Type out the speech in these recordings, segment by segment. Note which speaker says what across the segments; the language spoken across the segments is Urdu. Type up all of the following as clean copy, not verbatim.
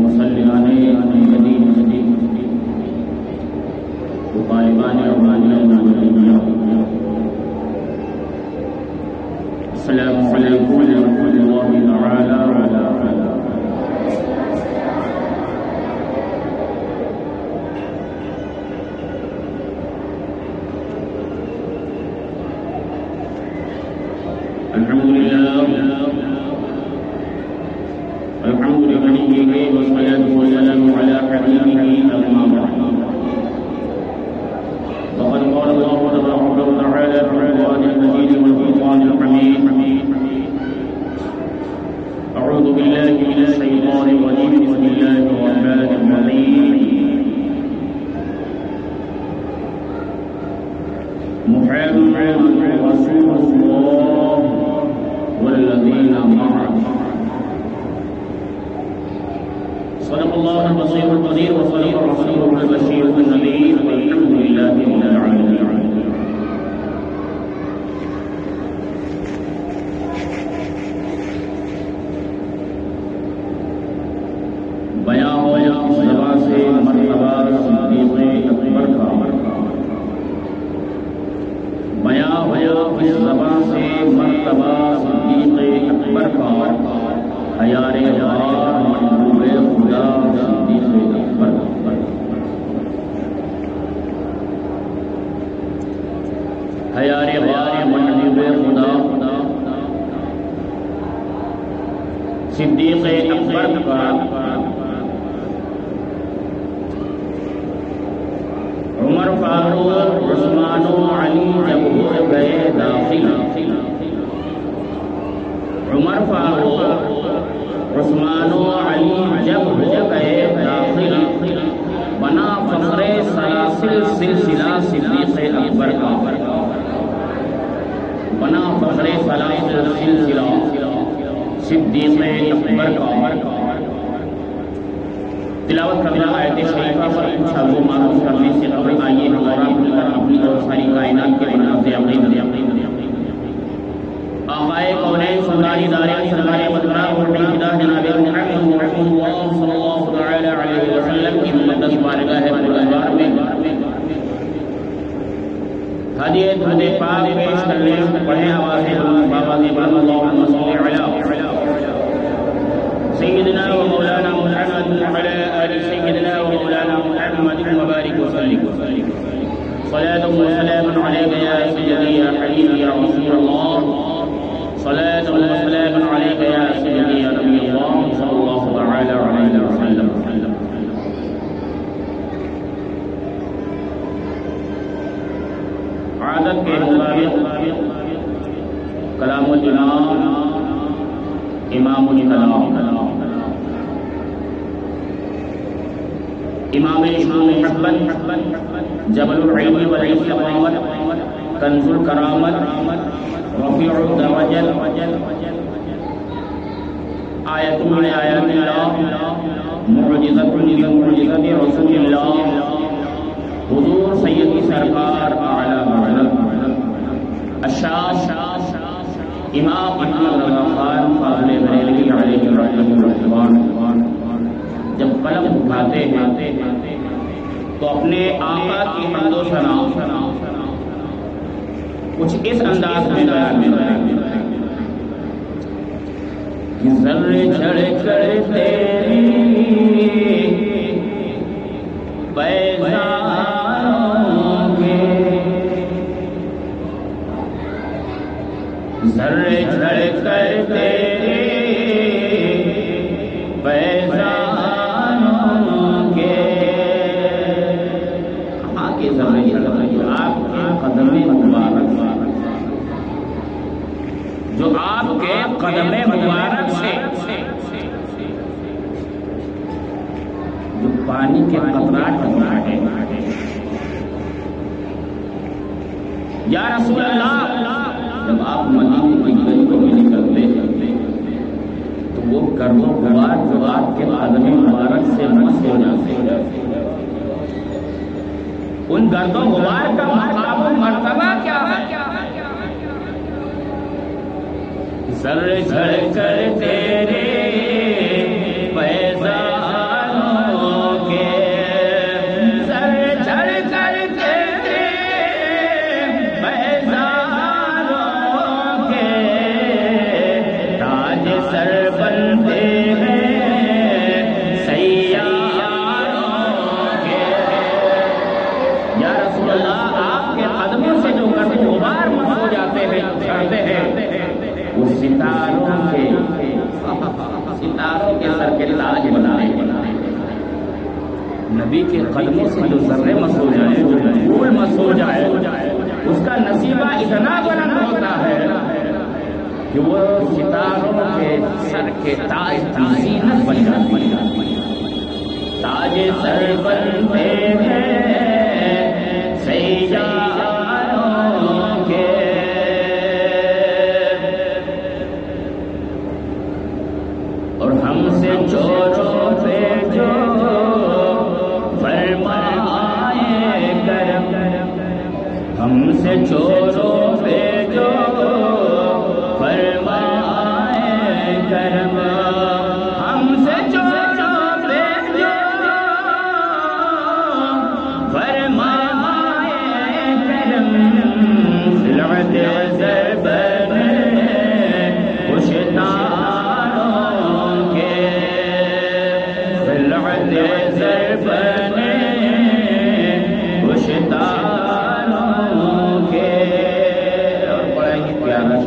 Speaker 1: وصلی علیہ جدید وطالبان السلام علیکم ورحمۃ اللہ تعالی وبرکاتہ۔ الحمد لله والصلاة والسلام على حبيبه أما بعد، فقد قال الله تبارك وتعالى في القرآن المجيد والفرقان الحميد: أعوذ بالله من الشيطان الرجيم، بسم الله الرحمن الرحيم. محمد رسول الله والذين معه صدق الله البصير القدير وصدق رسوله البشير النذير والحمد لله رب العالمين. بیان ہوا اس زبان سے مرتبہ صدیق اکبر کا، بیان ہوا اس زبان سے مرتبہ صدیق اکبر کا، حیار غار محبوب خدا صدیق اکبر کا، حیار غار محبوب خدا صدیق اکبر کا، عمر فاروق عثمان و علی جب ہو گئے داخل، عمر فاروق عثمان و علی جب ہو گئے داخل، بنا فخر سلاسل سلسلہ صدیق اکبر کا، بنا فخر سلاسل سلسلہ صدیق اکبر کا۔ تلاوت کرنا آیت شریفہ پر کچھ حضور معروف کرنے سے قبل آئیے ہمارا مل کر اپنی اور ساری کائنات کے منافع عقید آقائے کونین سرداری دارین سرکار مدبرہ اور بیدہ جناب محمد رسول اللہ صلی اللہ تعالی علیہ وسلم کی مقدس بارگاہ بزرگوار میں ہدیہ درود پاک پیش کرنے پڑھیں آوازیں بابا زبان اللہم صلی علی سيدنا ومولانا محمد وعلى آل سيدنا ومولانا محمد وبارك وسلم. صلاة وسلام عليك يا سيدي يا حبيبي يا رسول الله، صلاة وسلام عليك يا سيدي يا نبي الله صلى الله تعالى عليه وسلم. عادت کے مطابق کلام الامام امام الکلام امام محبت جبل العلم والاستقامت کنز الکرامت رفیع الدرجات آیت من آیات اللہ معجزت من معجزت رسول اللہ حضور سیدی سرکار اعلی حضرت الشاذ امام احمد رضا خان فاضل بریلوی علیہ الرحمۃ والرضوان جب قلم اٹھاتے ہیں تو اپنے آقا کی حمد و ثنا کچھ اس انداز میں بیان کرتے ہیں کہ ذرے چڑھ کر تیری بیضاؤں کے، ذرے چڑھ کر تیری بیضاؤں کے، کہاں کے ذرے چڑھ آپ کے قدم مبارک، جو آپ کے قدم مبارک سے جو پانی کے قطرات ٹکرا ہے۔ یا رسول اللہ، جب آپ مدینے کی گلیوں میں نکلتے تو وہ گرد و غبار جو آپ کے قدم مبارک سے مس ہو جاتے، ان گرد و غبار کا مقام و مرتبہ کیا ہے؟ سر چڑھ کر تیرے بیضاؤں ستاروں کے سر کے تاج بنائے. نبی کے قدموں سے جو ذرے مس ہو جائے، جو پھول مس ہو جائے، اس کا نصیبہ اتنا بلند ہوتا ہے کہ وہ ستاروں کے سر کے تاج کی زینت بن جاتی ہے. تاج سر بنتے ہیں سیاروں کے، اور ہم سے چوروں پہ جو فرمائے کرم، ہم سے چوروں پہ جو فرمائے کرم، ہم سے چوروں پہ جو فرمائے کرم، فلعت ضرب خوشتاروں کے، فلعت ضرب خوشتاروں کے. اور بڑا ہی پیارا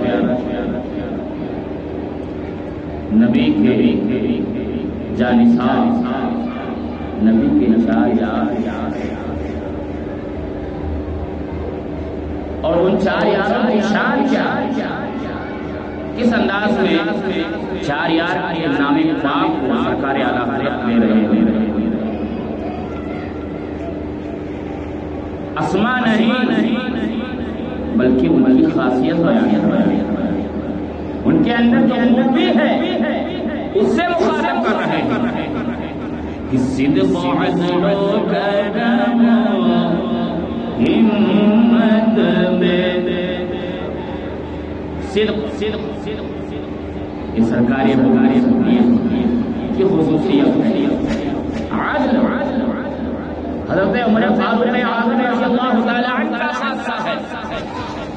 Speaker 1: نبی کے جانثار، نبی کے چار یار، اور ان چار یاروں کی شان کیا، کس انداز میں چار یار کے نام پاک کو سرکار اعلیٰ حضرت لے رہے ہیں. اسماء نہیں بلکہ ان کی خاصیت بیان ہے، ان کے اندر جو خوبی ہے اس سے مخاطب کر رہے ہیں کہ صدق و عدل و کرم ہمت میں، صدق یہ سرکاری کی خصوصیت ہے. عدل حضرت عمر فاروق اعظم رضی اللہ تعالی عنہ کا خاصہ ہے.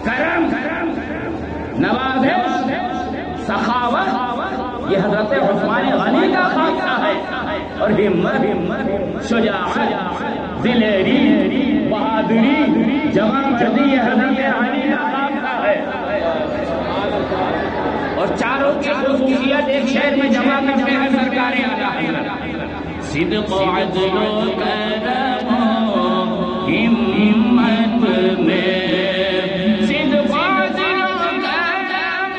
Speaker 1: کرم، نوازش، سخاوت یہ حضرت عثمان غنی کا خاصہ ہے. اور ہمت، شجاعت، دلیری، بہادری، جوانمردی یہ حضرت علی کا خاصہ ہے. اور چاروں کی خصوصیت ایک شہر میں جمع کرتے ہیں سرکار اعلیٰ حضرت. صدق و عدل و کرم ہمت میں، صدق و عدل و کرم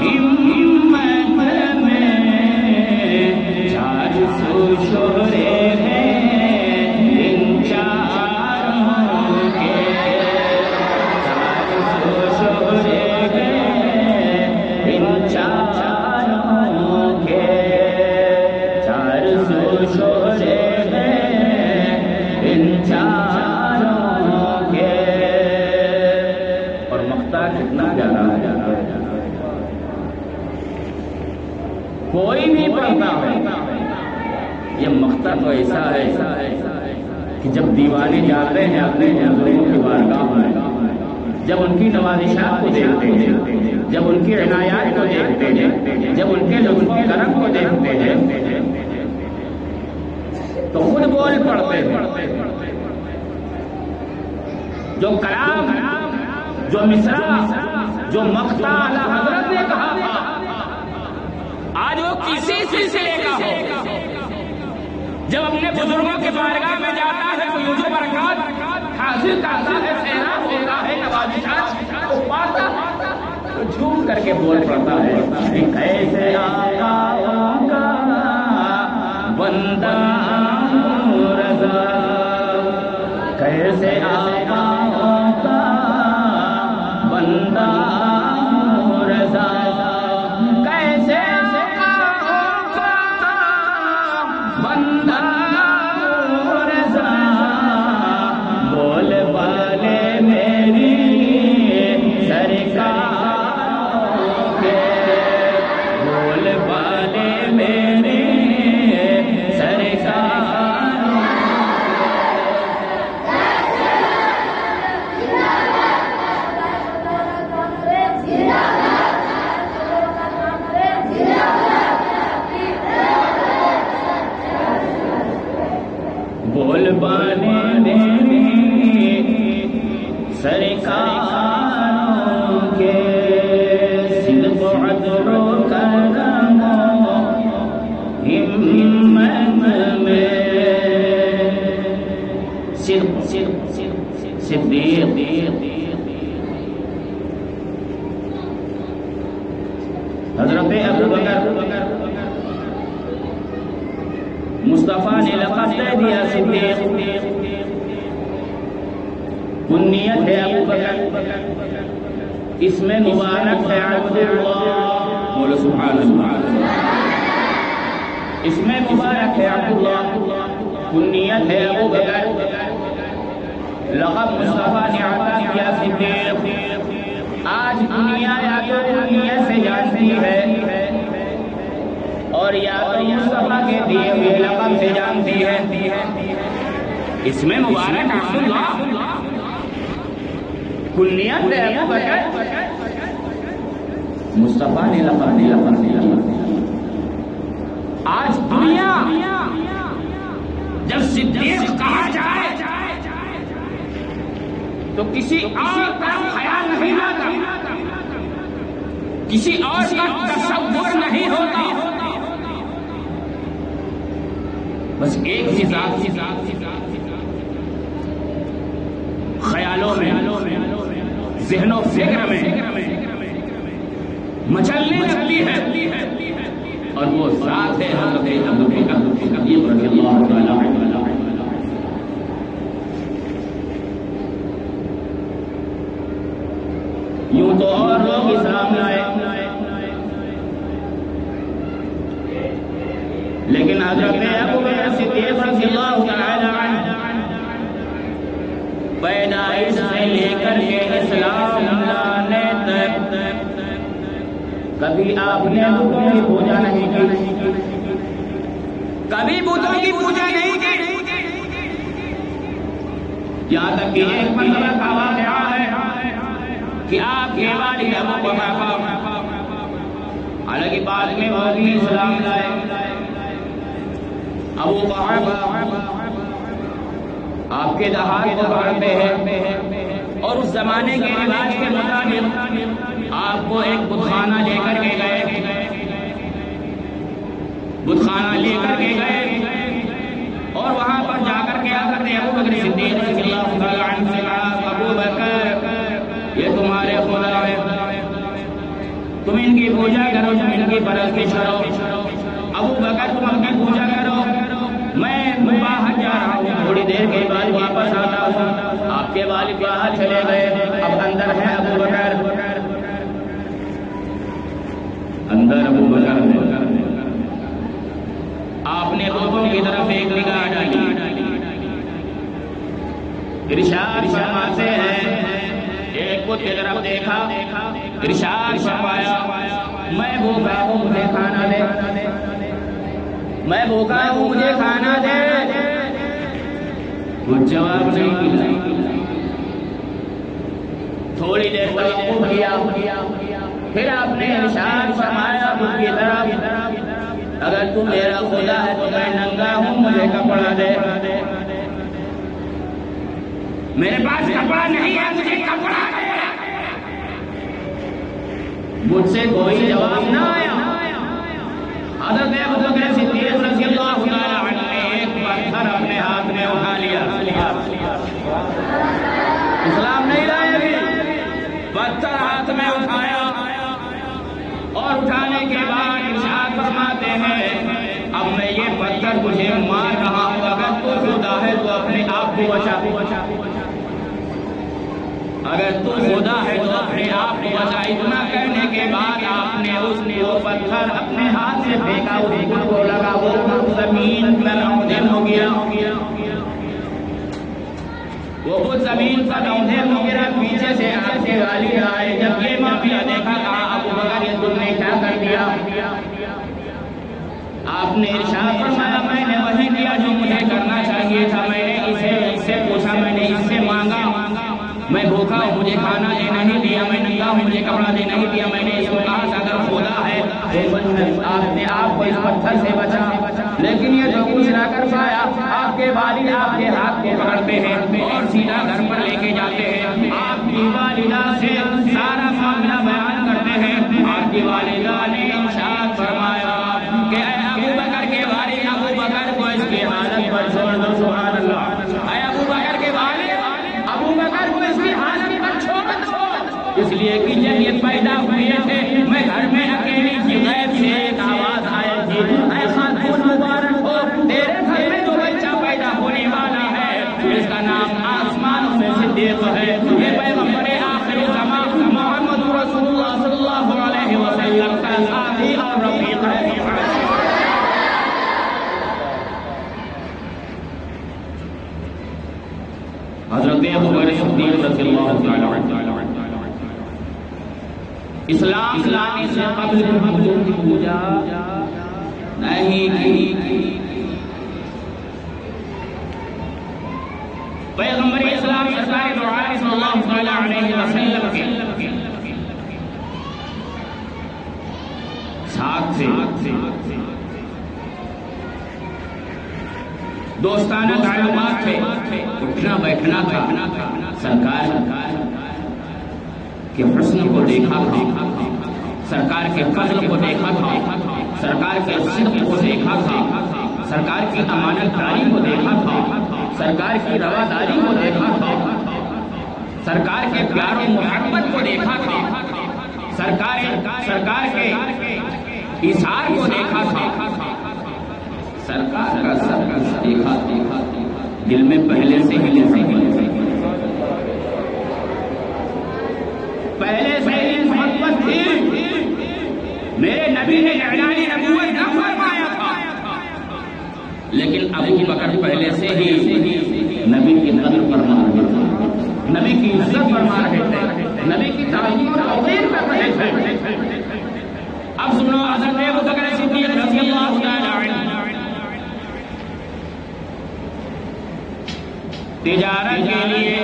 Speaker 1: ہمت میں، چار سو شہرے ہیں ان چاروں کے، چار سو شہرے ہیں ان چاروں کے، چار سو شہرے ہیں ان چاروں کے. اور مقطع کتنا پیارا ہے، کوئی نہیں پڑھتا ہے. یہ مقطع تو ایسا ہے کہ جب دیوانے جاتے ہیں اپنے بزرگوں کی بارگاہ میں، جب ان کی نوازشات کو دیکھتے ہیں، جب ان کی عنایات کو دیکھتے ہیں، جب ان کے لطف و کرم کو دیکھتے ہیں تو خود بول پڑتے ہیں. جو کلام، جو مصرع، جو مقطع اعلیٰ حضرت نے کہا تھا، آج وہ کسی سلسلے کا ہو، جب اپنے بزرگوں کے بارگاہ میں جاتا ہے تو مجھے برکات حاصل کرتا ہے، سیراب ہوتا ہے، نوازشات کو پاتا تو جھوم کر کے بول پڑتا ہے کہ کیسے آقاؤں کا بندہ رضا، کیسے آقاؤں کا بندہ رضا، کیسے آقاؤں کا بندہ رضا، بول والے میری سرکار کے، بول والے میری سرکار. عذر کرم ہمت میں صدیق حضرت ابوبکر مصطفیٰ نے لقب دے دیا صدیق، کنیت ہے ابوبکر، اس میں مبارک ہے عبداللہ، بولو سبحان اللہ، اس میں مبارک ہے عبداللہ، کنیت ہے ابوبکر، لقب مصطفیٰ نے عطا کیا صدیق۔ آج دنیا یا تو کنیت سے جانتی ہے اور یا تو مصطفیٰ کے دیے ہوئے لقب سے جانتی ہے، اس میں مبارک عبداللہ، کنیت ہے ابوبکر، مصطفیٰ نے لقب دیا۔ آج دنیا جب صدیق کہا جائے تو کسی اور کا خیال نہیں آتا، کسی اور کا تصور نہیں ہوتا، بس ایک ہی ذات خیالوں میں، ذہن و فکر میں مچلنے لگتی ہے، اور وہ ذات ہے حضرت ابوبکر صدیق رضی اللہ تعالی عنہ۔ یوں تو اور لوگ اسلام لائے، لیکن حضرت ابوبکر صدیق رضی اللہ تعالی عنہ پیدائش سے لے کر کے اسلام لانے تک کبھی آپ نے بتوں کی پوجا نہیں کی، کبھی بتوں کی پوجا نہیں کی، یہاں تک کہ ایک مرتبہ کا واقعہ ہے کہ آپ کے والد ابو قحافہ، حالانکہ بعد میں وہ بھی اسلام لائے، ابو قحافہ آپ کے دہات کو پڑھتے ہیں اور اس زمانے کے رواج کے مطابق آپ کو ایک بت خانہ لے کر کے گئے، بت خانہ لے کر کے گئے اور وہاں پر جا کر کے حضرت ابوبکر صدیق رضی اللہ تعالی عنہ سے کہا، ابوبکر یہ تمہارے خدا ہے، تم ان کی پوجا کرو، تم ان کی پرستش کرو، ابوبکر تم ان کی پوجا کرو، میں باہر جا رہا ہوں، تھوڑی دیر کے بعد واپس آتا ہوں۔ آپ کے والد باہر چلے گئے، اب اندر ہے ابوبکر، اندر ابوبکر ہے، آپ نے بتوں کی طرف ایک نگاہ ڈالی، ارشاد فرماتے ہیں ایک بت کی طرف دیکھا، ارشاد فرمایا میں بھوکا ہوں مجھے کھانا دے، میں بھوکا ہوں مجھے کھانا دے، وہ جواب نہیں ملا، تھوڑی دیر توقف کیا، پھر آپ نے ارشاد فرمایا بت کی طرف اگر تو میرا خدا ہے تو میں ننگا ہوں مجھے کپڑا دے، میرے پاس کپڑا نہیں ہے مجھے کپڑا دے، مجھ سے کوئی جواب نہ آیا۔ حضرت ابوبکر صدیق رضی اللہ تعالی عنہ نے ایک پتھر اپنے ہاتھ میں اٹھا لیا، اسلام نہیں لائے ابھی، پتھر ہاتھ میں اٹھایا اور اٹھانے کے بعد ارشاد فرماتے ہیں اب میں یہ پتھر مجھے مار رہا ہوں، اگر تو خدا ہے تو اپنے آپ کو بچا، اگر تو خدا ہے تو اپنے آپ کو بچا۔ اتنا کہنے کے بعد آپ نے اس نے وہ پتھر اپنے ہاتھ سے پھینکا، اس کو لگا، وہ زمین پر اندھیر ہو گیا، وہ زمین پر اندھیر ہو گیا۔ پیچھے سے آپ کے والد آئے، جب یہ معاملہ دیکھا کہا ابوبکر یہ تم نے کیا کر دیا؟ آپ نے ارشاد فرمایا میں نے وہی کیا جو مجھے کرنا چاہیے تھا، میں نے اس سے پوچھا، میں نے اس سے مانگا، میں بھوکا ہوں مجھے کھانا دے نہیں دیا، میں ننگا ہوں مجھے کپڑا دے نہیں دیا، میں نے اس کو کہا تھا اگر خدا ہے آپ نے آپ کو اس پتھر سے بچا، لیکن یہ جو کچھ نہ کر پایا۔ آپ کے والد آپ کے ہاتھ کو پکڑتے ہیں اور سیدھا گھر پر لے کے جاتے ہیں، آپ کی والدہ سے سارا معاملہ بیان کرتے ہیں، آپ کی والدہ اللہ تعالی عنہ اسلام لانے سے قبل بتوں کی پوجا نہیں کی. پیغمبر اسلام سرکار دو عالم صلی اللہ تعالی علیہ وسلم کے ساتھ سے دوستانہ تعلقات تھے, اٹھنا بیٹھنا تھا. سرکار کے حسن کو دیکھا تھا, سرکار کے فضل کو دیکھا تھا, سرکار کے صدق کو دیکھا تھا, سرکار کی امانت داری کو دیکھا تھا, سرکار کی رواداری کو دیکھا تھا, سرکار کے پیار و محبت کو دیکھا تھا, سرکار کے ایثار کو دیکھا تھا. سرکار کا سب کچھ دیکھا دل میں پہلے سے ہی محبت تھی. میرے نبی نے اعلان نبوت نہ فرمایا تھا, لیکن ابو بکر پہلے سے ہی نبی کی قدر فرما رہے تھے, نبی کی عزت فرما رہے تھے, نبی کی تعظیم اور توقیر کر رہے تھے. اب سنو حضرت ابو بکر صدیق رضی اللہ تعالی عنہ تجارت کے لیے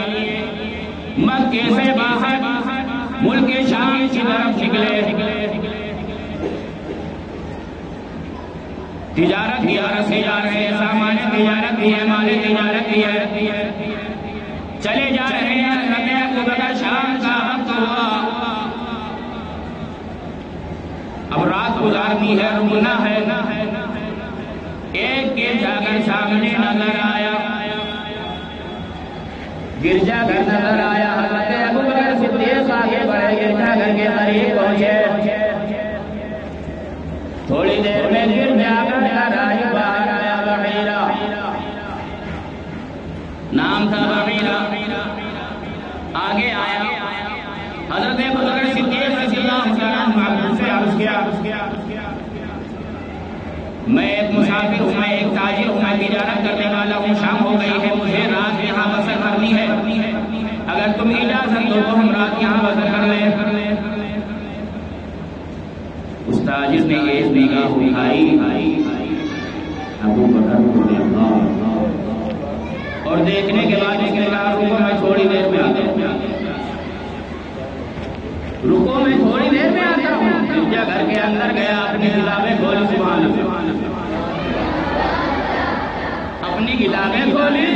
Speaker 1: مکے سے باہر ملک شام کی طرف نکلے. تجارت کی عرض سے جا رہے ہیں, سامان تجارت بھی ہے, مال تجارت بھی ہے, چلے جا رہے ہیں. حضرت ابو بکر شام کا وقت ہوا, اب رات گزارنی ہے, رکنا ہے. ایک گرجا گھر سامنے نظر آیا, گرجا گھر نظر آیا. حضرت ابو بکر صدیق آگے بڑھے, گرجا گھر کے قریب پہنچے. تھوڑی دیر میں گرجا گھر کا راہب باہر آیا, بحیرہ نام تھا, بحیرہ آگے آیا. حضرت ابو بکر صدیق رضی اللہ عنہ سے عرض کیا, میں ایک مسافر ہوں, میں ایک تاجر ہوں, میں تجارت کرنے والا ہوں, شام ہو گئی ہے, مجھے رات یہاں بسر کرنی ہے, اگر تم اجازت دو تو ہم رات یہاں بسر کر لیں. اس تاجر نے ایک نگاہ اٹھائی, ابو بکر کو دیکھا اور دیکھنے کے بعد اس نے کہا, رکو میں تھوڑی دیر میں آتا ہوں, رکو میں تھوڑی دیر میں آتا ہوں. گرجا گھر کے اندر گیا, اپنی کتابیں کھولی, سبحان اللہ, اپنی کتابیں کھولی.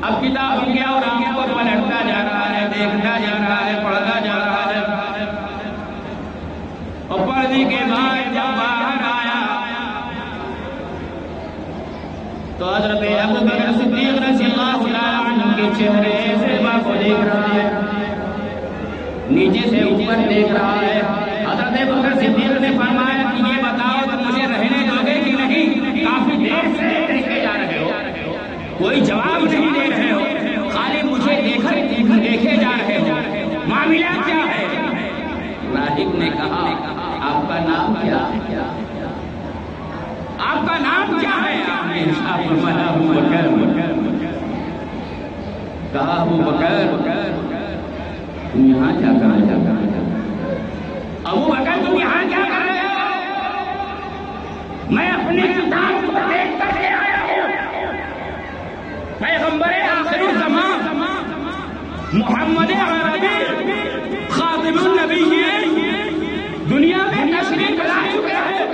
Speaker 1: اب کتاب کے اور آنکھوں کو پلٹتا جا رہا ہے, دیکھتا جا رہا ہے, پڑھتا جا رہا ہے. اور پڑھنے کے بعد جب باہر آیا تو حضرت ابو بکر صدیق رضی اللہ عنہ کے چہرے سے کو دیکھ رہا ہے, نیچے سے اوپر دیکھ رہا ہے. حضرت ابو بکر صدیق نے فرمایا کہ یہ بتاؤ تم مجھے رہنے دو گے کہ نہیں؟ کافی دیر سے دیکھے جا رہے ہو, کوئی جواب نہیں دے رہے ہو, خالی مجھے دیکھے جا رہے ہو, معاملہ کیا ہے؟ راہب نے کہا, آپ کا نام کیا ہے؟ آپ کا نام کیا ہے؟ آپ نے فرمایا ابو بکر. کہا ابو بکر تم یہاں کیا کر رہے ہو؟ ابو بکر تم یہاں کیا کر رہے ہو؟ میں اپنی کتاب کو دیکھ کر کے آیا ہوں. پیغمبر آخر الزمان محمد عربی خاتم النبیین دنیا میں تشریف لا چکے ہیں,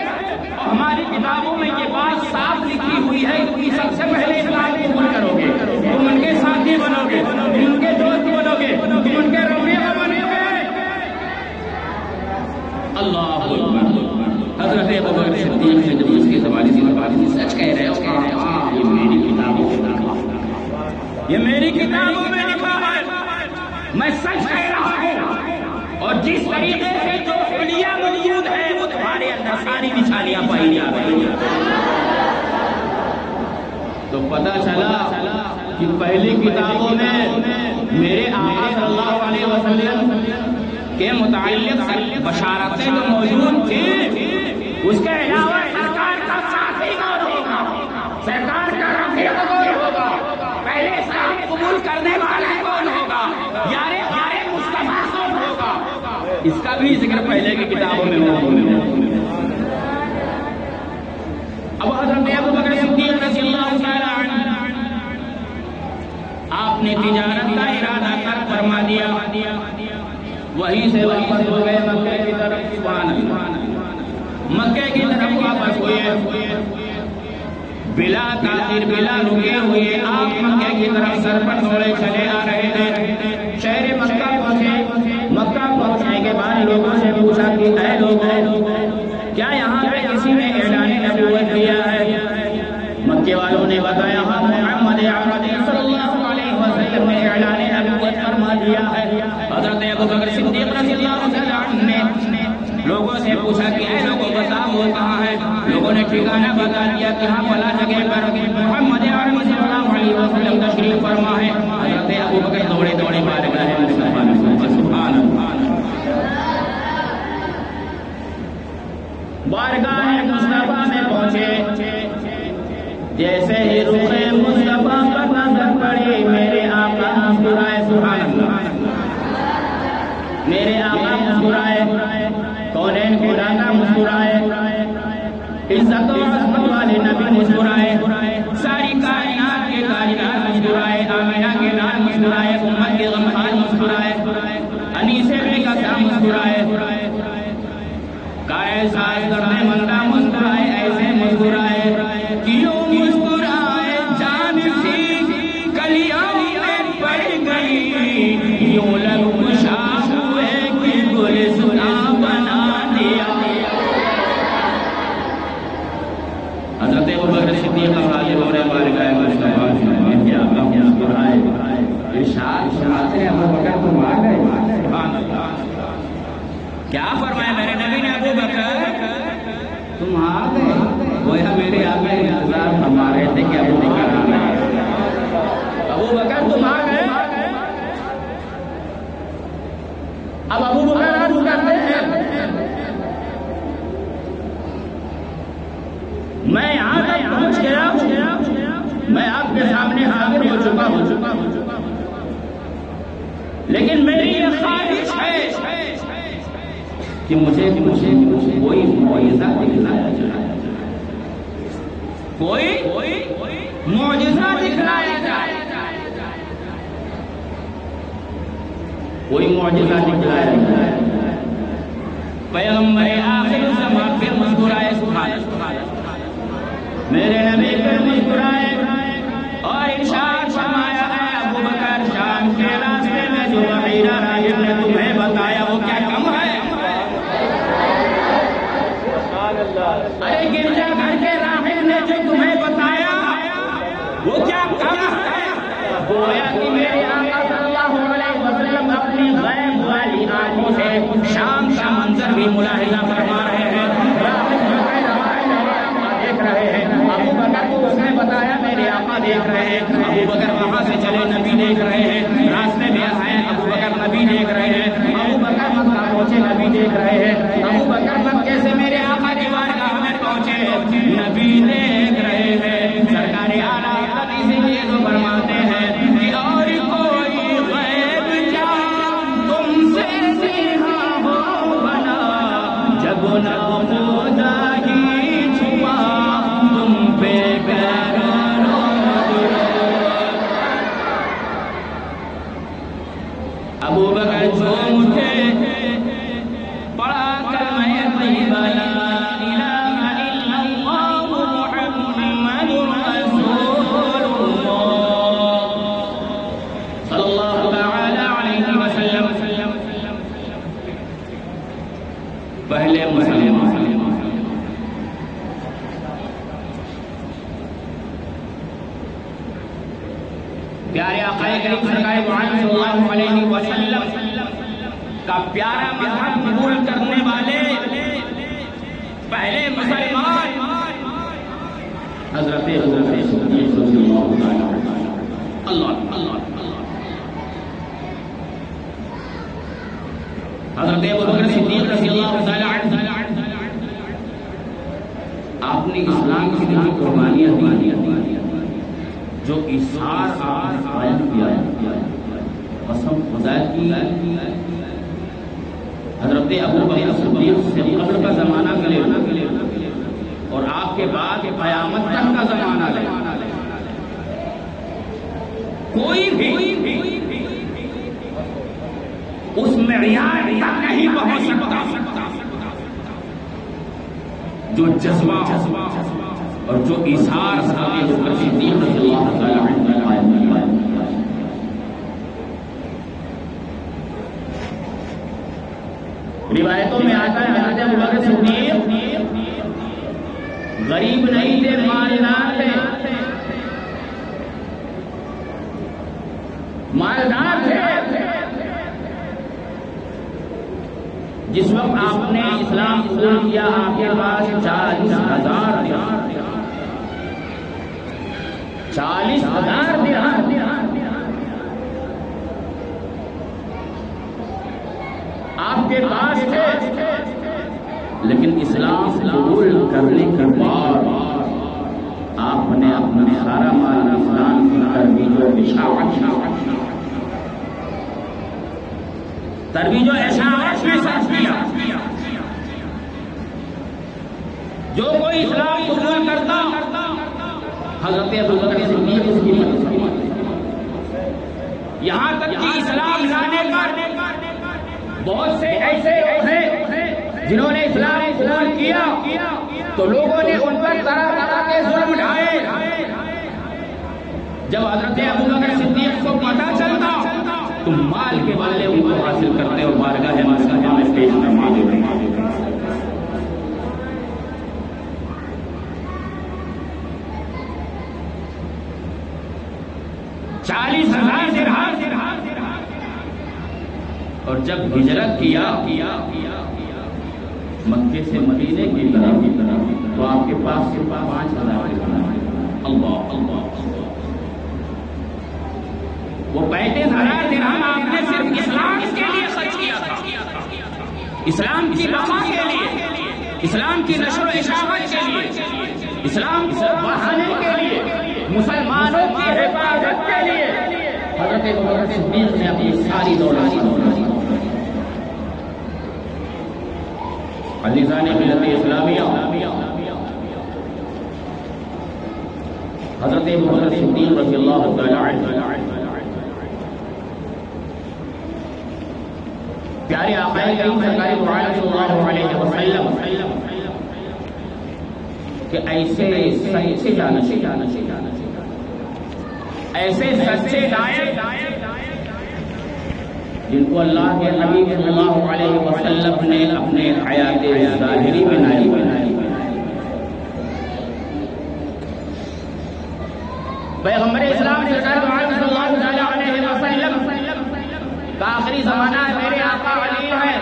Speaker 1: اور ہماری کتابوں میں یہ بات صاف لکھی ہوئی ہے کہ سب سے پہلے اسلام قبول کرو گے, تم ان کے ساتھی بنو گے, تم ان کے دوست بنو گے, تم ان کے رفیق بنو گے. اللہ اکبر. حضرت ابو بکر صدیق نے جب اس کی زبانی سے سچ کہہ رہے ہو, یہ میری کتابوں میں لکھا, یہ میری کتابوں میں لکھا ہے, میں سچ کہہ رہا ہوں, اور جس طریقے سے جو حلیہ موجود ہے وہ تمہارے اندر ساری نشانیاں پائی جا رہی ہیں. تو پتہ چلا کہ پہلی کتابوں میں میرے آقا صلی اللہ علیہ وسلم کے متعلق بشارتیں جو موجود تھیں, اس کے علاوہ سرکار کا ساتھی کون ہوگا, سرکار کا رفیق کون ہوگا, پہلے اسلام قبول کرنے والا کون ہوگا, اس کا بھی ذکر پہلے کی کتابوں میں موجود ہے۔ اب حضرت ابو بکر صدیق رضی اللہ تعالی عنہ آپ نے تجارت کا ارادہ ترک فرما دیا، وہیں سے واپس ہو گئے مکے کی طرف۔ سبحان اللہ، مکے کی طرف واپس ہوئے بلا تاخیر بلا رکے ہوئے آپ مکے کی طرف سر پر دوڑے چلے آ رہے ہیں۔ شہر مکہ پہنچے، مکہ پہنچنے کے بعد لوگوں سے پوچھا کہ اے لوگوں، کیا یہاں پہ کسی نے اعلان نبوت کیا ہے؟ مکے والوں نے بتایا ہاں، محمد عربی صلی اللہ علیہ وسلم نے اعلان نبوت فرما دیا ہے۔ حضرت ابو بکر صدیق رضی اللہ عنہ نے لوگوں سے پوچھا کہ اے لوگوں بتاؤ وہ کہاں ہے؟ لوگوں نے ٹھکانہ بتا دیا کہ ہاں فلاں جگہ پر محمد عربی صلی اللہ علیہ وسلم تشریف فرما ہے۔ حضرت ابو بکر دوڑے دوڑے بارگاہ مصطفیٰ میں، سبحان اللہ، بارگاہ مصطفیٰ میں پہنچے۔ جیسے ہی رخ مصطفیٰ پر نظر پڑی میرے آقا مسکرائے، سبحان اللہ، میرے آقا مسکرائے، کونین خدا کا مسکرائے، عزت و عظمت والے نبی مسکرائے، ساری کائنات کے کائنات مسکرائے، آمینہ کے لال مسکرائے، امت کے غمخار مسکرائے، انیس ابن کثیر مسکرائے، کائے ساز کرنے مندہ مسکرائے، ایسے مسکرائے کیوں مسکرائے جان سی کلیاں میں پڑ گئی، یوں لب کشا ہوئے کہ گلزنا بنا دیا۔ حضرت ابو بکر صدیق حاضر ہو رہے بارگاہ مصطفیٰ میں، کیا آپ مسکرائے، ارشاد فرماتے ہیں ابو بکر تم آ گئے، سبحان اللہ، کیا فرمایا میرے نبی نے؟ ابو بکر تم آ گئے، گویا میرے آقا انتظار فرما رہے تھے کہ ابو بکر آ گئے، ابو بکر تم آ گئے۔ اب ابو بکر عرض کرتے ہیں میں یہاں تک پہنچ گیا ہوں، میں آپ کے سامنے حاضر ہو چکا ہوں، لیکن میری یہ خواہش ہے کہ مجھے کوئی معجزہ دکھلایا جائے، کوئی معجزہ دکھلایا جائے، کوئی معجزہ دکھلایا جائے۔ پیغمبر آخر زمان پھر مسکرائے، سبحان اللہ، میرے نبی پہ مسکرائے اور ارشاد فرمایا ہے ابو بکر شام کے راستے میں جو بحیرہ راہب نے تمہیں بتایا وہ کیا کم ہے؟ ارے گرجا گھر کے راہب نے جو تمہیں بتایا وہ کیا کم ہے؟ گویا کہ میرے آقا صلی اللہ علیہ وسلم اپنی غیب والی آنکھوں سے شام کا منظر بھی ملاحظہ فرما رہے ہیں، دیکھ رہے ہیں۔ ابو بکر کو اس نے بتایا میرے آقا دیکھ رہے ہیں، ابو بکر وہاں سے چلے نبی دیکھ رہے ہیں، راستے میں آئے ابو بکر نبی دیکھ رہے ہیں، ابو بکر مکہ پہنچے نبی دیکھ رہے ہیں، ابو بکر مکے سے میرے آقا کی بارگاہ میں پہنچے نبی دیکھ رہے ہیں۔ سرکار اعلیٰ حضرت اسی لیے تو فرماتے ہیں کہ اور کوئی غیب جان تم سے سیدھا ہو بنا جب نہ خدا ہی چھپا تم پہ ابو بکر جھوم اٹھے، پڑھا کلمہ طیبہ لا الہ الا اللہ محمد رسول اللہ صلی اللہ تعالی علیہ وسلم۔ پہلے مسلمان پیارے آقا کریم سرکار محمد صلی اللہ علیہ وسلم کا پیارا مذہب قبول کرنے والے پہلے مسلمان حضرت صدیق رضی اللہ حضرت ابو بکر صدیق رضی اللہ عنہ آپ نے اسلام کی جو قربانیاں دی، جو اظہار آپ نے بیان کیا، قسم خدا کی حضرت ابوبکر صدیق سے قبل کا زمانہ لے اور آپ کے بعد قیامت تک کا زمانہ لے، کوئی بھی اس معیار تک نہیں پہنچ سکتا جو جذبہ اور جو ایثار حضرت ابوبکر صدیق رضی اللہ تعالی عنہ نے قائم کیا۔ روایتوں میں آتا ہے حضرت ابوبکر صدیق غریب نہیں تھے، مالدار تھے، مالدار تھے۔ جس وقت آپ نے اسلام قبول کیا آپ کے پاس 40,000 درہم آپ کے پاس تھے، لیکن اسلام قبول کرنے کے بعد آپ نے اپنا سارا مال اسلام کی ترویج و اشاعت میں صرف کیا۔ جو کوئی اسلام قبول کرتا حضرت ابوبکر صدیق اس کی مدد کرتے، یہاں تک کہ اسلام لانے پر بہت سے ایسے لوگ ہیں جنہوں نے اسلام قبول کیا تو لوگوں نے ان پر طرح طرح کے ظلم ڈھائے۔ جب حضرت ابوبکر صدیق کو پتہ چلتا تو مال کے بدلے ان کو حاصل کرتے اور بارگاہ مصطفیٰ میں پیش فرما دیتے۔ 40,000 درہم، اور جب ہجرت کیا مکے سے مدینے کی طرف تو آپ کے پاس صرف 5,000 درہم۔ اللہ اللہ، وہ 35,000 درہم آپ نے صرف اسلام کے لیے خرچ کیا تھا، اسلام کی بقا کے لیے، اسلام کی نشر و اشاعت کے لیے، اسلام کو بڑھانے کے لیے، مسلمانوں کی حفاظت کے لیے حضرت ابوبکر صدیق نے اپنی ساری دولت عزیزان ملت اسلامیہ حضرت ابوبکر صدیق رضی اللہ تعالی عنہ پیارے آقا کریم سرکار دو عالم صلی اللہ علیہ وسلم کہ ایسے سچے ایسے سچے داعی جن کو اللہ کے حبیب صلی اللہ علیہ وسلم نے اپنے حیات ظاہری میں نائب بنایا۔ پیغمبر اسلام سرکار دو عالم صلی اللہ علیہ وسلم کا آخری زمانہ ہے، میرے آقا علی ہے،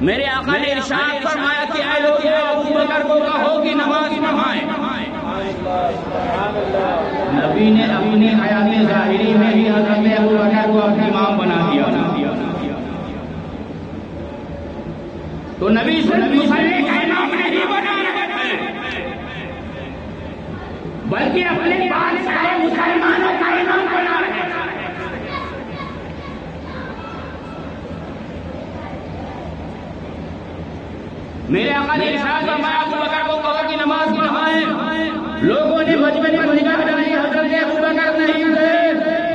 Speaker 1: میرے آقا نے ارشاد فرمایا کہ اے لوگوں ابوبکر کو کہو کہ نماز پڑھائیں۔ نبی نے اپنی حیات ظاہری میں ہی حضرت ابوبکر کو اپنا امام بنا دیا۔ تو نبی صرف مصلی کا امام نہیں بنا رہے تھے بلکہ اپنے بعد سارے مسلمانوں کا امام بنا رہے تھے۔ میرے آقا نے ارشاد فرمایا ابوبکر کو کہو کہ نماز پڑھائیں۔ لوگوں نے مجمع میں نگاہ ڈالی، حضرت ابوبکر نہیں تھے،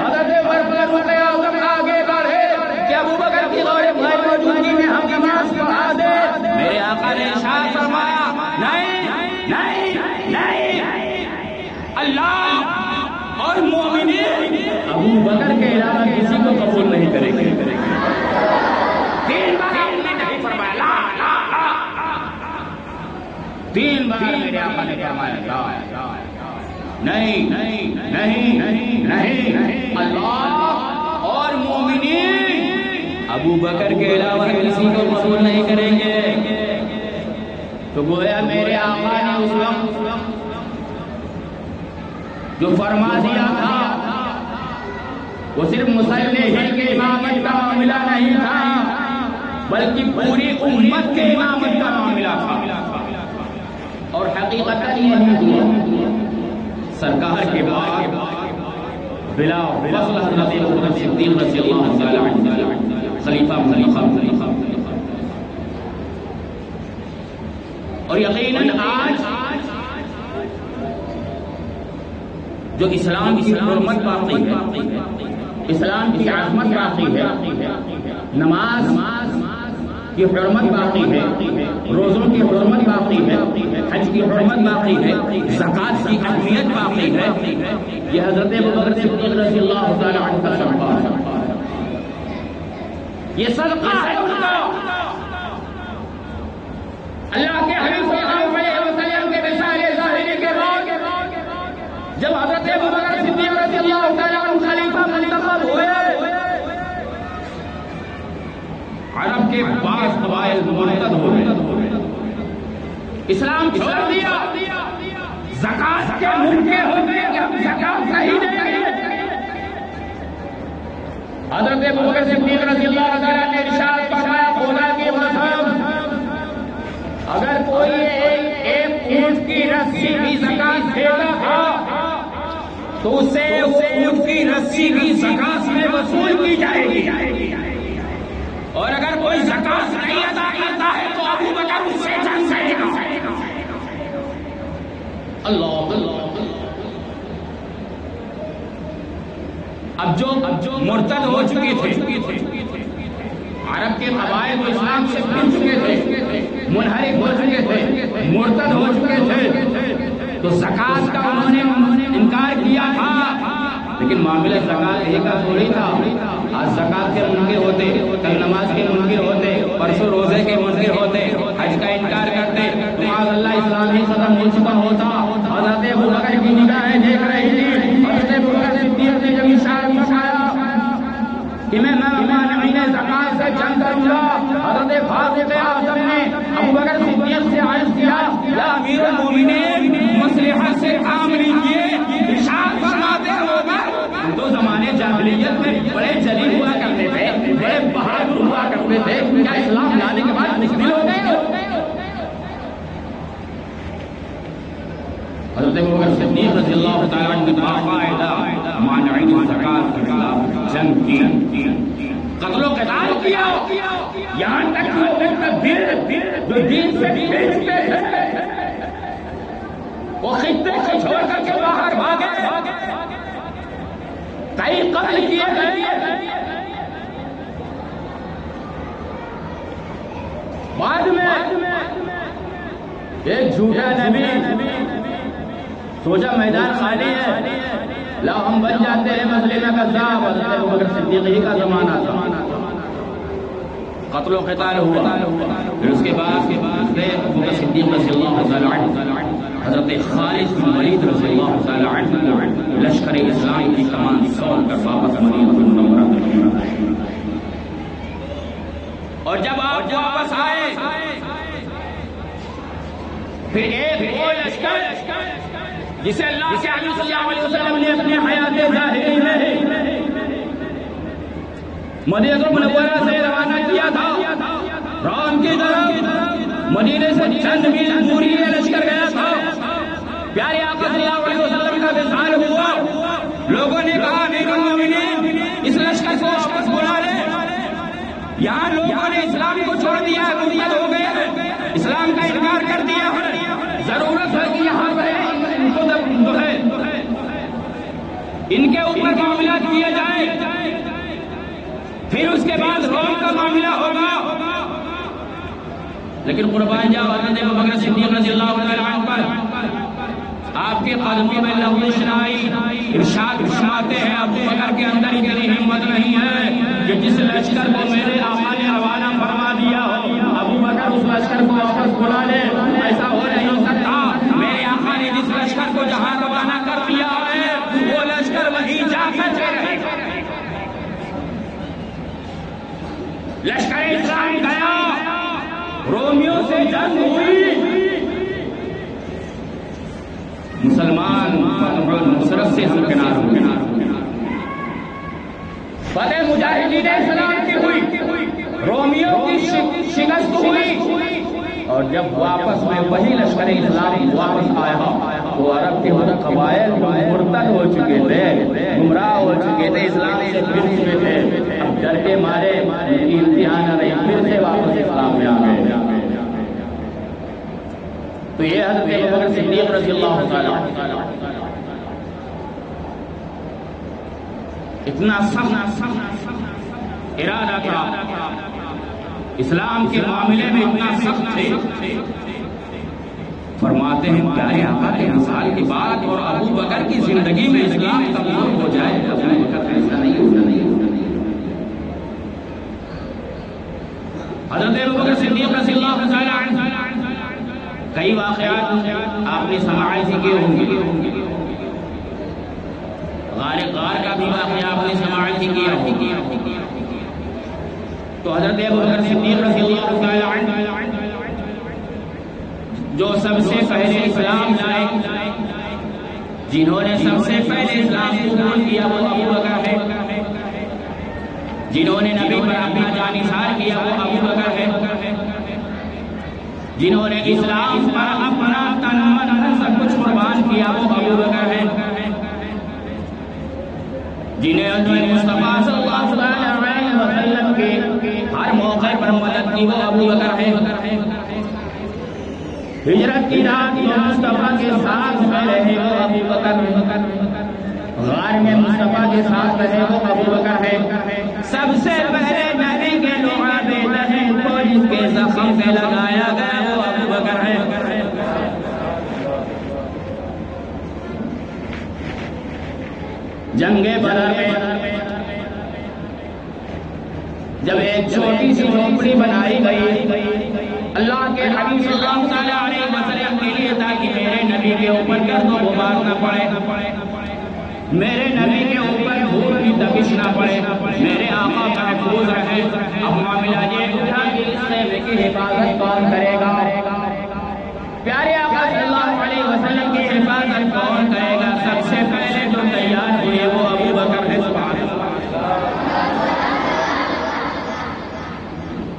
Speaker 1: حضرت عمر فاروق اعظم آگے بڑھے کہ ابوبکر کی غیر موجودگی میں ہم نماز پڑھا دیں۔ میرے آقا نے ارشاد فرمایا نہیں نہیں نہیں، اللہ اور مومنین ابوبکر کے علاوہ کسی کو قبول نہیں کریں گے۔ 3 بار آپ نے نہیں فرمایا لا لا لا، 3 بار میرے آقا نے فرمایا لا نہیں نہیں نہیں نہیں، اللہ اور مومنین ابوبکر کے علاوہ کسی کو قبول نہیں کریں گے۔ تو گویا میرے آقا نے اس وقت جو فرما دیا تھا وہ صرف مصلی ہی کے امامت کا معاملہ نہیں تھا بلکہ پوری امت کے امامت کا معاملہ تھا، اور حقیقتاً یہی ہوا۔ سرکار کے بعد بلا فصل حضرت ابوبکر صدیق رضی اللہ تعالی عنہ خلیفہ منتخب. اور یقیناً آج جو اسلام کی حرمت باقی ہے، اسلام کی عظمت باقی ہے، نماز کی حرمت باقی ہے، روزوں کی حرمت باقی ہے، حج کی حرمت باقی ہے، زکوٰۃ کی اہمیت باقی ہے، یہ حضرت ابوبکر صدیق رضی اللہ تعالی عنہ کا صدقہ ہے. یہ صدقہ ہے ان کا. اللہ کے حبیب صلی اللہ علیہ وسلم کے رسالے ظاہری کے بعد جب حضرت ابوبکر صدیق رضی اللہ تعالی عنہ خلیفہ منتخب ہوئے، عرب کے بعض قبائل مرتد ہو گئے، اسلام چھوڑ دیا، زکوٰۃ کے منکر ہو گئے کہ ہم زکوٰۃ صحیح دیں گے. حضرت ابوبکر صدیق رضی اللہ تعالیٰ نے ارشاد فرمایا، خدا کی قسم اگر کوئی ایک اونٹ کی رسی بھی زکوٰۃ دیتا تھا تو اسے وہ اونٹ کی رسی بھی زکوٰۃ میں وصول کی جائے گی، اور اگر کوئی زکوٰۃ نہیں ادا کرتا ہے تو ابوبکر اس سے جنگ کرے گا. اللہ اللہ. اب جو مرتد ہو چکے تھے، عرب کے قبائل کو اسلام سے بن چکے تھے، منحرف ہو چکے تھے، مرتد ہو چکے تھے، تو زکوٰۃ کا انہوں نے انکار کیا تھا. لیکن معاملہ زکوٰۃ ہی کا تھوڑی تھا. آج زکوٰۃ کے منکر ہوتے، کل نماز کے منکر ہوتے، پرسوں روزے کے منکر ہوتے، حج کا انکار کرتے، معاذ اللہ اسلام ہی ختم ہو چکا ہوتا. حضرت ابوبکر کی نگاہیں دیکھ رہی تھی. حضرت ابوبکر صدیق نے جب ارشاد فرمایا کہ میں مانعین زکوٰۃ سے جنگ کروں گا، حضرت فاروق اعظم نے ابوبکر صدیق سے عرض کیا، یا امیر المومنین مصلحت سے کام لیجیے. ارشاد فرماتے ہو دو زمانے جاہلیت میں بڑے جلیل ہوا کرتے تھے، بڑے بہادر ہوا کرتے تھے، کیا اسلام لانے کے بعد مشکل ہو گئے؟ حضرت ابوبکر صدیق رضی اللہ تعالیٰ عنہ نے باقاعدہ مانعین زکوٰۃ کے خلاف جنگ کی، قتل و قتال کیا، یہاں تک کہ وہ ان کا دل جو دین سے بھیجتے تھے وہ خطے کو چھوڑ کر کے باہر بھاگے، کئی قتل کیے گئے. بعد میں ایک جھوٹا نبی سوچا میدان خالی ہے، لا ہم بن جاتے ہیں مسلمہ کذاب. حضرت ابوبکر صدیق ہی کا زمانہ تھا، قتل و قتال ہوا. پھر اس کے بعد حضرت ابوبکر صدیق رضی اللہ تعالی عنہ حضرت خالد بن ولید رضی اللہ تعالی عنہ لشکر اسلام کی کمان سونپ کر واپس مدینہ منورہ میں. اور جب آپ واپس آئے پھر ایک وہ لشکر جسے اللہ کے حبیب صلی اللہ علیہ وسلم نے اپنی حیات ظاہری میں مدینہ منورہ سے روانہ کیا تھا، رام کی طرف مدینے سے چند میل دوری یہ لشکر گیا تھا. پیارے آقا صلی اللہ علیہ وسلم کا وصال ہوا. لوگوں نے کہا امیر المومنین اس لشکر کو واپس بلا لے. یہاں لوگوں نے اسلام کو چھوڑ دیا ہے، مرتد ہو گئے ہیں، اسلام کا انکار کر دیا ہے. ضرورت ہے کہ یہاں پہ ان کو جو ہے ان کے اوپر معاملات کیے جائیں، پھر اس کے بعد روم کا معاملہ ہوگا. لیکن قربان جاؤ حضرت ابوبکر صدیق رضی اللہ تعالی عنہ پر آپ کے قدموں میں لغزش نہ آئی. ارشاد فرماتے ہیں ابوبکر کے اندر اتنی ہمت نہیں ہے کہ جس لشکر کو میرے آقا نے روانہ فرما دیا ہو ابوبکر اس لشکر کو واپس بلا لے. ایسا ہو نہیں سکتا. میرے آقا نے جس لشکر کو جہاں روانہ کر دیا ہے وہ لشکر وہیں جا کر رہے. لشکر اسلام گیا، رومیوں سے جنگ ہوئی، مسلمان نصرت سے ہم کنار ہوئے. فتح مجاہدین اسلام کی ہوئی، رومیوں کی شکست ہوئی. اور جب واپس میں وہی لشکر اسلام واپس آیا تو عرب کے وہ قبائل مرتد ہو چکے تھے، گمراہ ہو چکے تھے، اسلام سے پھر چکے تھے. اب ڈر کے مارے ان کی امتحان نہ رہی، پھر سے واپس اسلام میں آ گئے۔ تو یہ حضرت ابوبکر صدیق رضی اللہ تعالیٰ اتنا سخت ارادہ تھا، اسلام کے معاملے میں اتنا سخت تھے، فرماتے ہیں پیارے آقا کے وصال کے بعد اور ابو بکر کی زندگی میں اسلام کمزور ہو جائے، ابو بکر ایسا نہیں ہونا حضرت ابوبکر صدیق رضی اللہ تعالیٰ عنہ کئی واقعات آپ نے سماعت کیے ہوں گے، غار کا بھی واقعہ آپ نے سماعت کیا ہوگا۔ تو حضرت ابوبکر صدیق رضی اللہ تعالیٰ عنہ جو سب سے پہلے اسلام لائے، جنہوں نے سب سے پہلے اسلام قبول کیا وہ ابو بکر ہے، جنہوں نے نبی پر اپنا جان نثار کیا وہ ابو بکر ہے، جنہوں نے اسلام پر اپنا تن من سب کچھ قربان کیا وہ ابو بکر ہے، جنہیں مصطفیٰ صلی اللہ علیہ وسلم کے ہر موقع پر مدد کی وہ ابو بکر ہے، ہجرت کی رات جو مصطفیٰ کے ساتھ میں رہے وہ ابو بکر، غار میں مصطفیٰ کے ساتھ رہے وہ ابو بکر ہے، سب سے پہلے نبی کے لعاب دہن کو جس کے زخم پہ لگایا گیا وہ ابو بکر ہے۔ جنگ بدر میں جب ایک چھوٹی سی جھونپڑی بنائی گئی اللہ کے حبیب صلی اللہ علیہ وسلم کے لیے تاکہ میرے نبی کے اوپر گرد و غبار نہ پڑے، میرے نبی کے اوپر دھول کی تپش نہ پڑے، میرے آقا محفوظ رہے۔ اب معاملہ یہ اٹھا کہ اس خیمے کی حفاظت کون کرے گا؟ پیارے آقا صلی اللہ علیہ وسلم کی حفاظت کون کرے گا؟ سب سے پہلے جو تیار ہوئے وہ ابو بکر ہے۔ سبحان اللہ،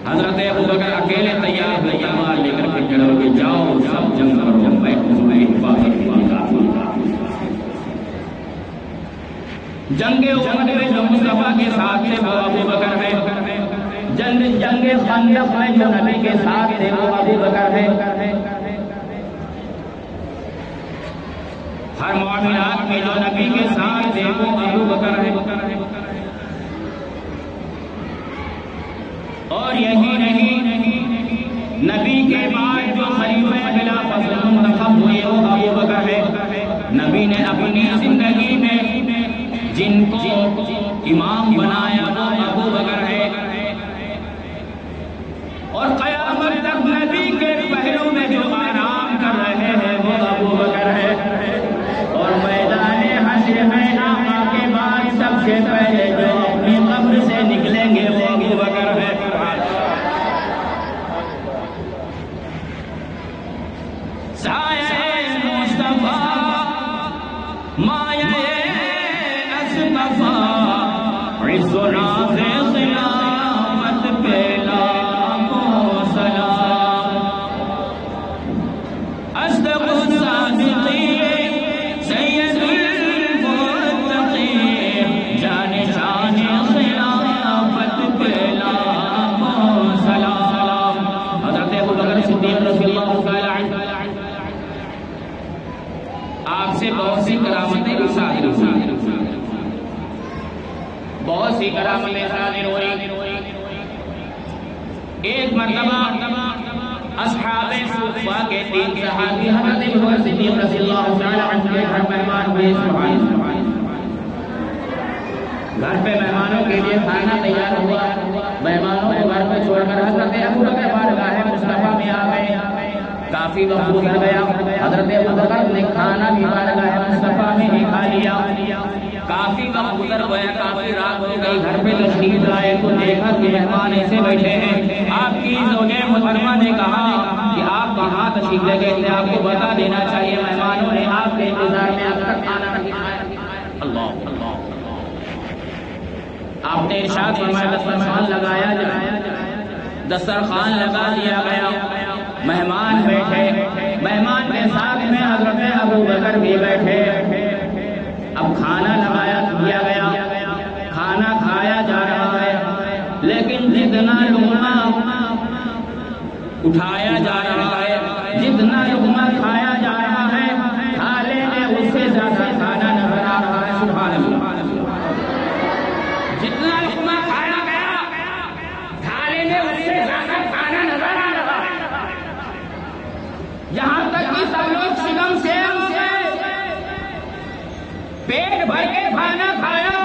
Speaker 1: حضرت ابو بکر اکیلے تیار ہوئے، تلوار لے کر کے چڑھو گے، جاؤ سب جنگ کرو، میں تمہیں حفاظت کروں۔ جنگ احد میں جو مصطفیٰ کے ساتھ تھے وہ ابو بکر ہے، جنگ خندق میں جو نبی کے ساتھ تھے وہ ابو بکر ہے، ہر معاملات میں جو نبی کے ساتھ تھے وہ ابو بکر ہے۔ اور یہی نہیں، نبی کے بعد جو خلیفہ بلا فضل منتخب ہوئے وہ ابو بکر ہے۔ نبی نے اپنی زندگی میں جن کو امام بنایا وہ ابو بکر ہے، اور قیامت تک نبی کے پہلو میں جو آرام کر رہے ہیں وہ ابو بکر ہے، اور میدان حشر میں آقا کے بعد سب سے پہلے جو اپنی قبر سے نکلیں گے وہ ابو بکر ہے۔ سایہ مصطفیٰ مایہ اصطفیٰ عز و ناز خلافت پہ لاکھوں سلام، اصدق الصادقین سید المتقین جان خلافت پہ لاکھوں سلام۔ حضرت ابو بکر صدیق رضی اللہ تعالیٰ عنہ آپ سے بہت سی کرامتیں صادر ہوئی، بہت سی کرامتیں صادر ہوئی۔ ایک مرتبہ اصحاب صفہ کے 3 صحابی حضرت ابوبکر صدیق رضی اللہ تعالی عنہ کے گھر مہمان ہوئے۔ سبحان اللہ، گھر پہ مہمانوں کے لیے کھانا تیار ہوا، مہمانوں کو گھر پہ چھوڑ کر حضرت ابوبکر بارگاہ مصطفیٰ میں آ گئے۔ کافی وقت گزر گیا، حضرت ابوبکر نے کھانا بھی بارگاہ مصطفیٰ میں ہی کھا لیا۔ کافی وقت گزر گیا، کافی رات ہو گئی، گھر پہ تشریف لائے تو دیکھا کہ مہمان ایسے بیٹھے ہیں۔ آپ کی زوجہ محترمہ نے کہا کہ آپ کہاں تشریف لے گئے تھے، آپ کو بتا دینا چاہیے، مہمانوں نے آپ کے انتظار میں اب تک کھانا نہیں کھایا۔ اللہ اللہ، آپ نے ارشاد فرمایا دسترخوان لگایا جائے، دسترخوان لگا دیا گیا، مہمان بیٹھے، مہمان کے ساتھ میں حضرت ابوبکر بھی بیٹھے۔ اب کھانا لگایا دیا گیا، کھانا کھایا جا رہا ہے، اٹھایا جا رہا ہے، جتنا لقمہ کھایا جا رہا ہے تھالے میں اس سے زیادہ کھانا نظر آ رہا ہے۔ سبحان اللہ، جتنا لقمہ کھایا گیا تھالے میں اس سے زیادہ کھانا نظر آ رہا ہے، یہاں تک کہ سب لوگ شکم سے ہو گئے، پیٹ بھر کے کھانا کھایا،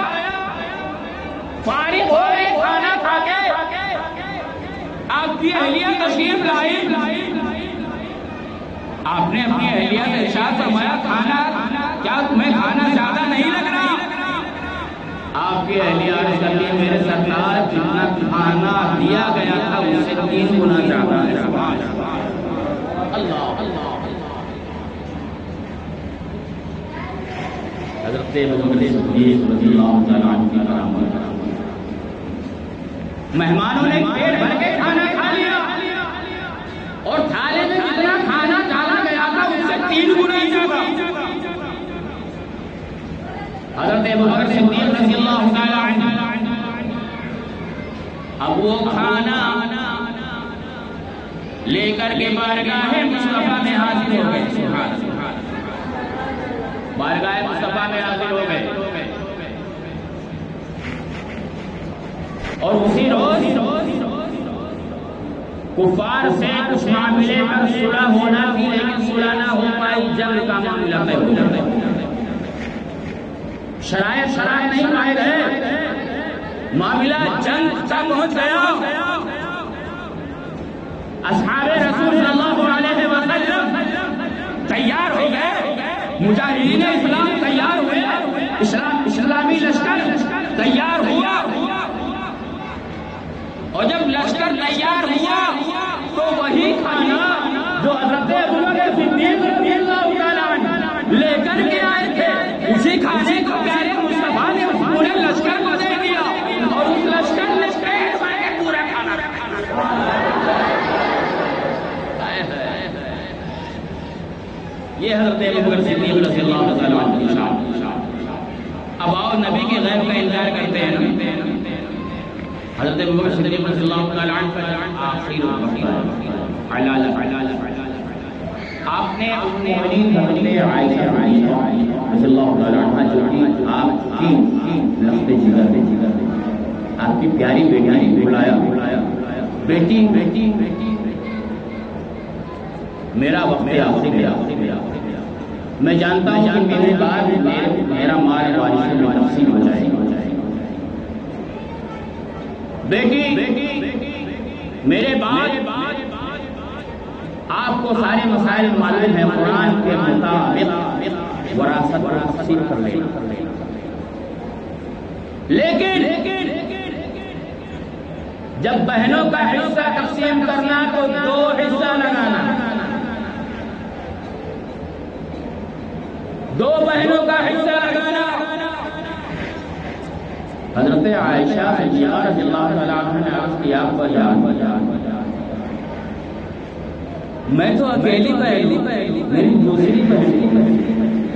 Speaker 1: فارغ ہو گئے کھانا کھا کے۔ آپ کی اہلیہ تشریف لائی، آپ نے اپنی اہلیہ سے ارشاد فرمایا کھانا کیا تمہیں کھانا زیادہ نہیں لگ رہا؟ آپ کی اہلیہ عرض کرتی ہے میرے سرکار جتنا کھانا دیا گیا تھا اس سے 3 گنا زیادہ ہے۔ اللہ اللہ، حضرت ابوبکر صدیق رضی اللہ تعالیٰ عنہ کی کرامت، مہمانوں نے پیٹ بھر کے کھانا کھا لیا اور تھالے میں جتنا کھانا ڈالا گیا تھا اس سے 3 گنا زیادہ۔ حضرت ابوبکر صدیق رضی اللہ تعالیٰ عنہ اب وہ کھانا لے کر کے بارگاہ مصطفیٰ میں حاضر ہو گئے، بارگاہ مصطفیٰ میں حاضر ہو گئے، اور اسی روز کفار سے کچھ معاملے پر صلح ہونا تھی لیکن صلح نہ ہو پائی، جنگ کا معاملہ طے ہو جاتا ہے، شرائط نہیں پائے گئے، معاملہ جنگ تک پہنچ گیا۔ اصحاب رسول صلی اللہ علیہ وسلم تیار ہو گئے، مجاہدین اسلام تیار ہوئے، اسلامی لشکر تیار ہوا، اور جب لشکر تیار ہوا تو وہی کھانا جو حضرت ابوبکر صدیق رضی اللہ تعالیٰ عنہ لے کر کے آئے تھے اسی کھانے کو پیارے مصطفیٰ نے پورے لشکر کو دے دیا، اور اس لشکر نے پیٹ بھر کے پورا کھانا یہ حضرت ابوبکر صدیق رضی اللہ تعالیٰ عنہ کی شان۔ اب آؤ نبی کے غیب کا انکار کرتے ہیں نا، حضرت ابوبکر صدیق رضی اللہ تعالیٰ عنہ کا آخری آپ نے اپنے حضرت عائشہ رضی اللہ تعالیٰ عنہ جو کہ آپ کی لفظ جگر آپ کی پیاری بیٹی بلایا، بیٹی میرا وقت آخری گیا، میں جانتا ہوں کہ میرے بعد میرا مال وارث میں تقسیم ہو جائے گا، بیٹی میرے بعد آپ کو سارے مسائل معلوم ہیں، قرآن کے مطابق وراثت کو تقسیم کر لینا، لیکن جب بہنوں کا حصہ تقسیم کرنا تو 2 حصہ لگانا، 2 بہنوں کا حصہ لگانا۔ حضرت عائشہ صدیقہ رضی اللہ تعالیٰ عنہ نے عرض کیا میں تو اکیلی بہن، میری دوسری بہن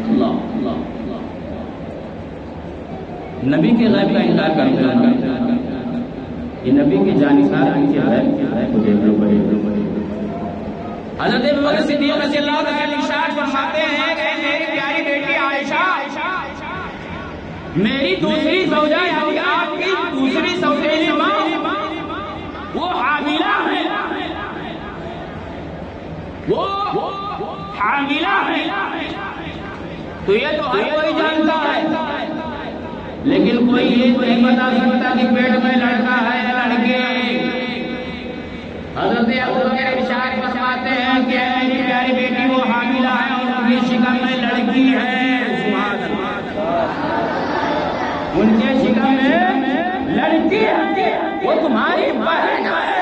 Speaker 1: اللہ نبی کے غیب کا انکار کرتے ہیں، یہ نبی کی جانشار ان کے غیب کو دیکھ لو بڑے۔ حضرت ابوبکر صدیق رضی اللہ تعالیٰ عنہ ارشاد فرماتے ہیں کہ میری پیاری بیٹی عائشہ میری دوسری زوجہ یعنی آپ کی دوسری سوتیلی ماں وہ حاملہ ہے، وہ حاملہ ہے، تو یہ تو ہر کوئی جانتا ہے، لیکن کوئی یہ نہیں بتا سکتا کہ پیٹ میں لڑکا ہے یا لڑکی۔ حضرت ابوبکر ارشاد فرماتے ہیں کہ میری پیاری بیٹی وہ حاملہ ہے اور ان کی شکم میں لڑکی ہے، ان کے شکم میں لڑکی ہے، وہ تمہاری بہن ہے۔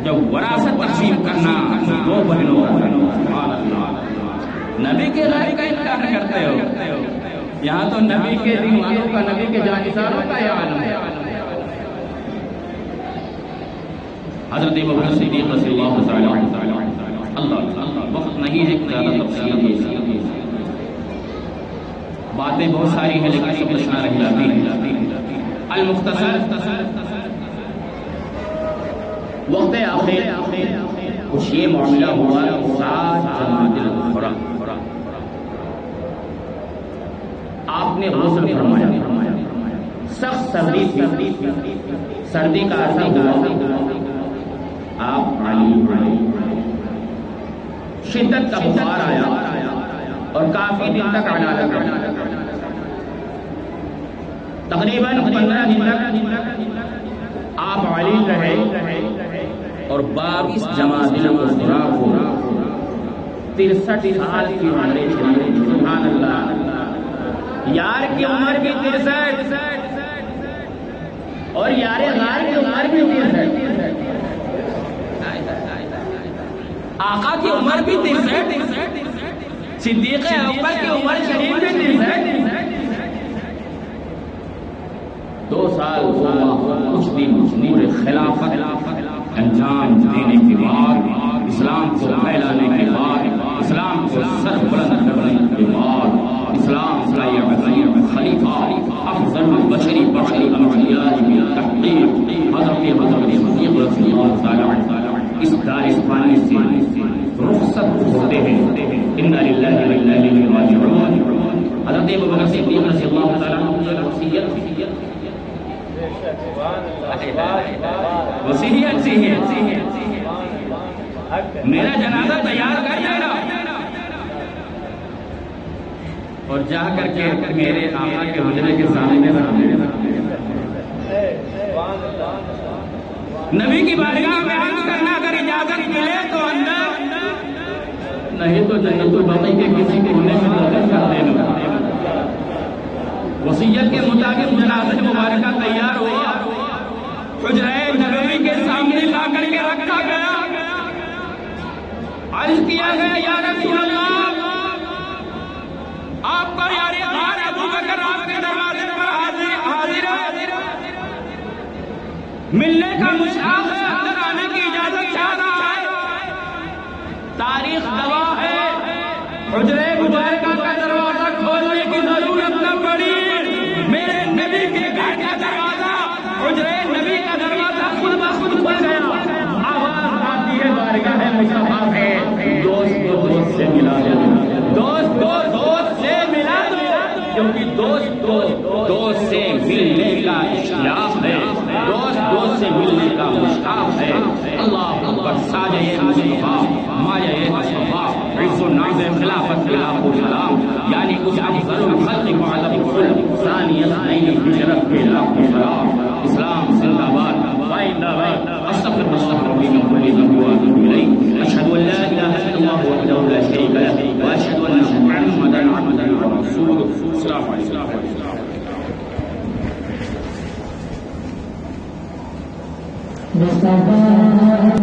Speaker 1: جب وراثت تقسیم کرنا 2 بہنوں کا، نبی کے غیب کا انکار کرتے ہو، یہاں تو نبی کے دین والوں کا، نبی کے جانشاروں کا یہ عالم ہے۔ حضرت ابوبکر صدیق رضی اللہ تعالیٰ عنہ، اللہ وقت نہیں ہے زیادہ تفصیل، باتیں بہت ساری ہیں لیکن سمجھنا رہ جاتی ہیں۔ المختصر وقت آخر کچھ یہ معاملہ ہوا کہ 7 جمادی الاخری آپ نے غسل فرمایا، سخت سردی تھی، سردی کا اثر ہوا، آپ علی شدت کا بخار آیا اور کافی دن تک علاج رہا، تقریباً 15 دن تک آپ علی رہے اور 22 جمادی الاخری کو 63 سال کی عمر چلی۔ سبحان اللہ، یار کی عمر بھی 63 اور یار غار کی عمر بھی 63، آقا کی عمر بھی 63، صدیق اکبر کی عمر شریف بھی 63۔ 2 سال کچھ دن نور خلافت انجام دینے کے بعد، اسلام کو پھیلانے کے بعد، اسلام کو سر بلند کرنے کے بعد، اسلام کا یہ عظیم خلیفہ افضل البشری الانبیاء بالتحقیق حضرت صدیق رضی اللہ تعالی عنہ اس دار اسپانی سے رخصت ہوتے ہیں۔ انا للہ و انا الیہ راجعون۔ حضرت ابوبکر صدیق رضی اللہ تعالی عنہ کی وصیت میرا جنازہ تیار کر دینا اور جا کر کے میرے آقا کے حجرے کے سامنے نبی کی بارگاہ میں عرض کرنا، اگر اجازت ملے تو اندر، نہیں تو جنت البقیع کے کسی کونے میں دفن کر دینا۔ وصیت کے مطابق جنازہ مبارکہ تیار ہوا، حجرہ نبوی کے سامنے لا کر کے رکھا گیا، عرض کیا گیا یا رسول اللہ، آپ کا یار غار ابوبکر آپ کے دروازے پر حاضر ہے، ملنے کا مشتاق ہے، اندر آنے کی اجازت چاہ رہا ہے۔ تاریخ گواہ ہے، حجرہ مبارکہ کا دروازہ کھولنے کی ضرورت نہ پڑی، میرے نبی کے گھر کا دروازہ، حجرہ نبی کا دروازہ خود بخود کھل گیا، آواز آتی ہے بارگاہ مصطفیٰ سے، دوست کو دوست سے ملا دو، دوست کو دوست سے ملا دو، کیونکہ دوست کو دوست سے ملنے کا اشتیاق ہے، دوست دوست سے ملنے کا مشتاق ہے۔ اللہ اکبر، ساجہ مصطفیٰ، مایہ مصطفیٰ، عز و ناز خلافت لاکھ سلام، یعنی اس افضل الخلق بعد الرسل ثانی اثنین ہجرت کے لاکھ سلام۔ اسلام زندہ باد، زندہ باد، استغفر اللہ ربی من کل ذنب واتوب الیہ، اشہد ان لا الہ الا اللہ وحدہ لا شریک لہ واشہد ان محمدا عبدہ ورسولہ۔ السلام علیکم۔
Speaker 2: مصطفیٰ